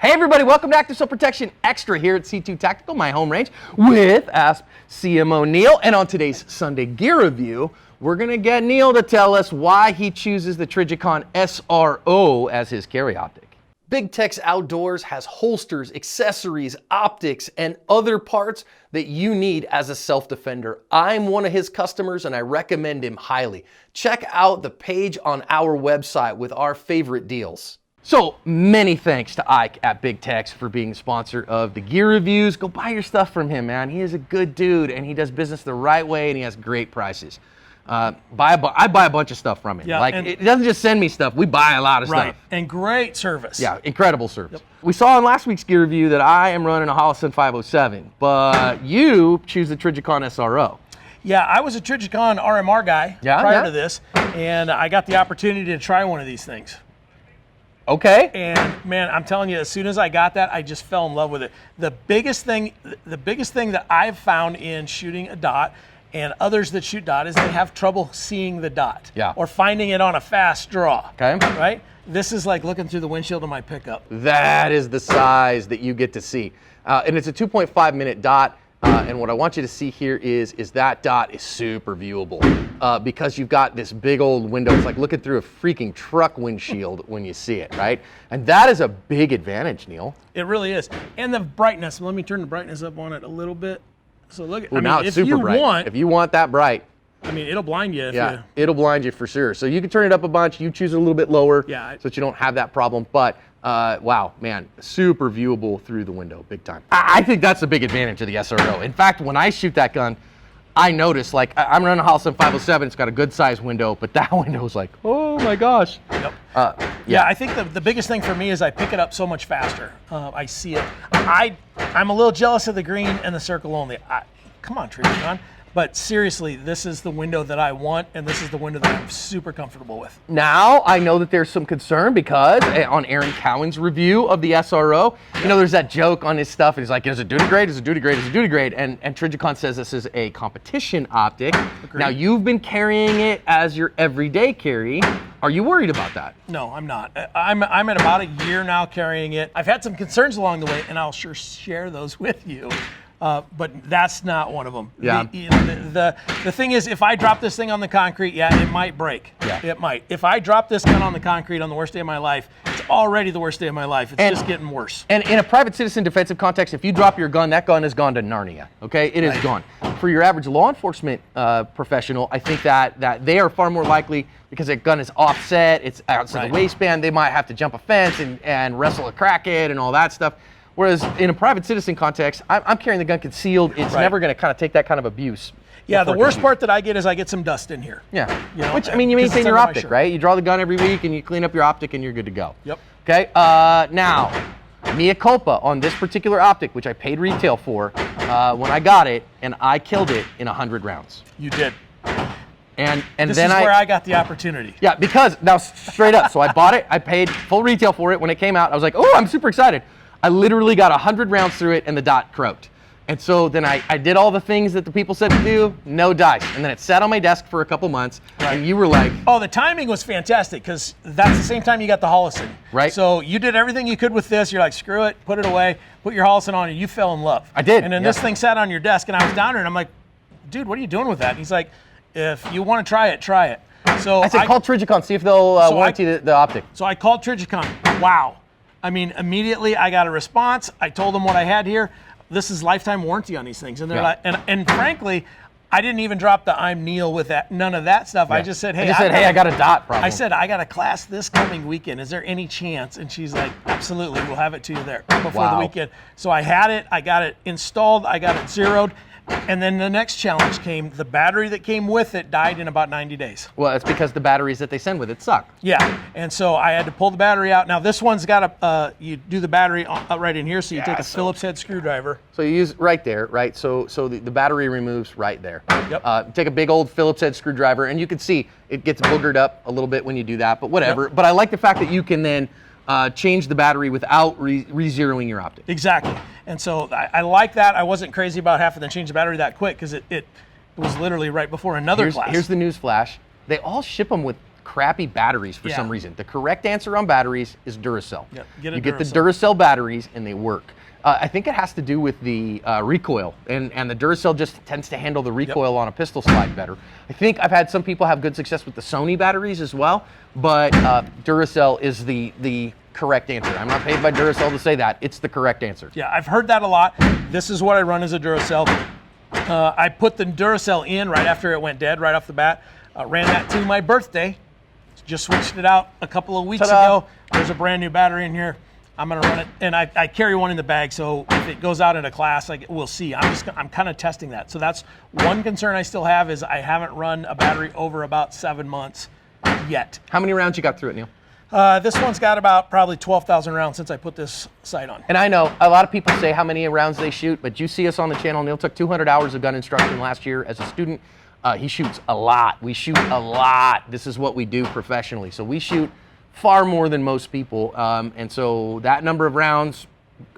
Hey everybody, welcome to Active Cell Protection Extra here at C2 Tactical, my home range, with ASP CMO Neil. And on today's Sunday gear review, we're gonna get Neil to tell us why he chooses the Trijicon SRO as his carry optic. Big Tex Outdoors has holsters, accessories, optics, and other parts that you need as a self-defender. I'm one of his customers and I recommend him highly. Check out the page on our website with our favorite deals. So many thanks to Ike at Big Tex for being a sponsor of the gear reviews. Go buy your stuff from him, man. He is a good dude and he does business the right way and he has great prices. I buy a bunch of stuff from him. Yeah, like it doesn't just send me stuff, we buy a lot of right. stuff. And great service. Yeah, incredible service. Yep. We saw in last week's gear review that I am running a Holliston 507, but you choose the Trijicon SRO. Yeah, I was a Trijicon RMR guy prior to this, and I got the opportunity to try one of these things. Okay. And man, I'm telling you, as soon as I got that, I just fell in love with it. The biggest thing that I've found in shooting a dot and others that shoot dot is they have trouble seeing the dot. Yeah. Or finding it on a fast draw. Okay. Right? This is like looking through the windshield of my pickup. That is the size that you get to see. And it's a 2.5 minute dot. And what I want you to see here is that dot is super viewable because you've got this big old window. It's like looking through a freaking truck windshield when you see it, right? And that is a big advantage, Neil. It really is. And the brightness, let me turn the brightness up on it a little bit. So look at, Well, now it's super bright. If you want that bright, I mean, it'll blind you. Yeah, it'll blind you for sure. So you can turn it up a bunch. You choose it a little bit lower so that you don't have that problem. But wow, man, super viewable through the window, big time. I think that's a big advantage of the SRO. In fact, when I shoot that gun, I notice, like, I'm running a Holliston 507. It's got a good size window, but that window is like, oh my gosh. Yep. Yeah, I think the biggest thing for me is I pick it up so much faster. I see it. I'm a little jealous of the green and the circle only. Come on, Trijicon. But seriously, this is the window that I want, and this is the window that I'm super comfortable with. Now, I know that there's some concern because on Aaron Cowan's review of the SRO, you know, there's that joke on his stuff. And he's like, is it duty grade? Is it duty grade? Is it duty grade? And Trijicon says this is a competition optic. Agreed. Now, you've been carrying it as your everyday carry. Are you worried about that? No, I'm not. I'm at about a year now carrying it. I've had some concerns along the way, and I'll sure share those with you. But that's not one of them. Yeah. The thing is, if I drop this thing on the concrete, yeah, it might break. Yeah. It might. If I drop this gun on the concrete on the worst day of my life, it's already the worst day of my life. It's just getting worse. And in a private citizen defensive context, if you drop your gun, that gun has gone to Narnia, okay? It is gone. For your average law enforcement professional, I think that they are far more likely, because their gun is offset, it's outside the waistband, they might have to jump a fence and wrestle a crackhead and all that stuff. Whereas in a private citizen context, I'm carrying the gun concealed. It's never going to kind of take that kind of abuse. Yeah, the worst part that I get is I get some dust in here. Yeah, you know, which, I mean, you maintain your optic, right? You draw the gun every week and you clean up your optic and you're good to go. Yep. Okay, now, mea culpa on this particular optic, which I paid retail for when I got it, and I killed it in 100 rounds. You did. And this then is where I got the opportunity. Yeah, because, now straight up, so I bought it, I paid full retail for it. When it came out, I was like, oh, I'm super excited. I literally got 100 rounds through it and the dot croaked. And so then I did all the things that the people said to do, no dice. And then it sat on my desk for a couple months, and you were like... Oh, the timing was fantastic, because that's the same time you got the Holliston. Right. So you did everything you could with this. You're like, screw it, put it away, put your Holliston on, and you fell in love. I did. And then this thing sat on your desk, and I was down there, and I'm like, dude, what are you doing with that? And he's like, if you want to try it, try it. So I said, call Trijicon, see if they'll warranty the optic. So I called Trijicon. Wow. I mean, immediately I got a response. I told them what I had here. This is lifetime warranty on these things. And they're like, and frankly, I didn't even drop the I'm Neil with that, none of that stuff. I just said, hey, I got a dot problem. I said, I got a class this coming weekend. Is there any chance? And she's like, absolutely, we'll have it to you there before the weekend. So I had it, I got it installed, I got it zeroed. And then the next challenge came. The battery that came with it died in about 90 days. Well, it's because the batteries that they send with it suck. Yeah, and so I had to pull the battery out. Now this one's got a, you do the battery right in here, so you take a Phillips head screwdriver. So you use right there, right? So the battery removes right there. Yep. Take a big old Phillips head screwdriver, and you can see it gets boogered up a little bit when you do that, but whatever. But I like the fact that you can then change the battery without re-zeroing your optic. Exactly. And so I like that. I wasn't crazy about having to change the battery that quick because it was literally right before another class. Here's the news flash. They all ship them with crappy batteries for some reason. The correct answer on batteries is Duracell. Yep. You get the Duracell batteries and they work. I think it has to do with the recoil, and the Duracell just tends to handle the recoil on a pistol slide better. I think I've had some people have good success with the Sony batteries as well, but Duracell is the correct answer. I'm not paid by Duracell to say that. It's the correct answer. Yeah, I've heard that a lot. This is what I run as a Duracell. I put the Duracell in right after it went dead, right off the bat. Ran that to my birthday. Just switched it out a couple of weeks ago. There's a brand new battery in here. I'm gonna run it, and I carry one in the bag, so if it goes out in a class, we'll see. I'm kind of testing that. So that's one concern I still have, is I haven't run a battery over about 7 months yet. How many rounds you got through it, Neil? This one's got about probably 12,000 rounds since I put this sight on. And I know a lot of people say how many rounds they shoot, but you see us on the channel. Neil took 200 hours of gun instruction last year as a student. He shoots a lot. We shoot a lot. This is what we do professionally. So we shoot far more than most people, and so that number of rounds,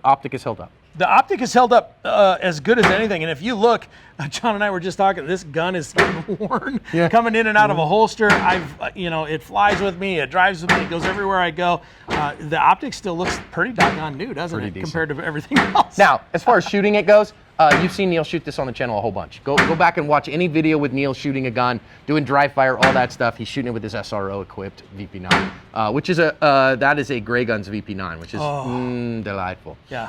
optic is held up. The optic is held up as good as anything, and if you look, John and I were just talking, this gun is getting worn, coming in and out of a holster. It flies with me, it drives with me, it goes everywhere I go. The optic still looks pretty doggone new, doesn't it, compared to everything else? Now, as far as shooting it goes, you've seen Neil shoot this on the channel a whole bunch. Go back and watch any video with Neil shooting a gun, doing dry fire, all that stuff. He's shooting it with his SRO equipped VP9, which is that is a Gray Guns VP9, which is delightful. Yeah.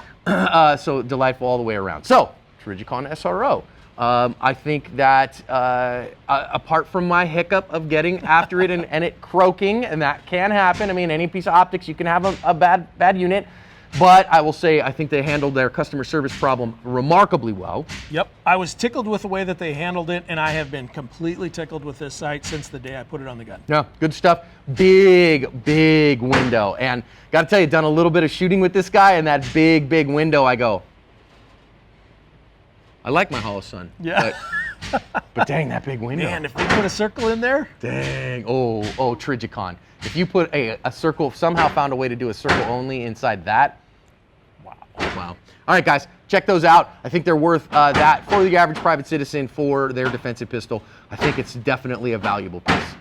So delightful all the way around. So Trijicon SRO. I think that apart from my hiccup of getting after it and it croaking, and that can happen. I mean, any piece of optics, you can have a bad unit. But I will say, I think they handled their customer service problem remarkably well. Yep, I was tickled with the way that they handled it, and I have been completely tickled with this sight since the day I put it on the gun. Yeah, good stuff. Big window. And got to tell you, done a little bit of shooting with this guy, and that big window, I go, I like my Hollow Sun. Yeah. But dang, that big window. Man, if they put a circle in there. Dang, oh, Trijicon. If you put a circle, somehow found a way to do a circle only inside that, wow. All right, guys, check those out. I think they're worth that for the average private citizen for their defensive pistol. I think it's definitely a valuable piece.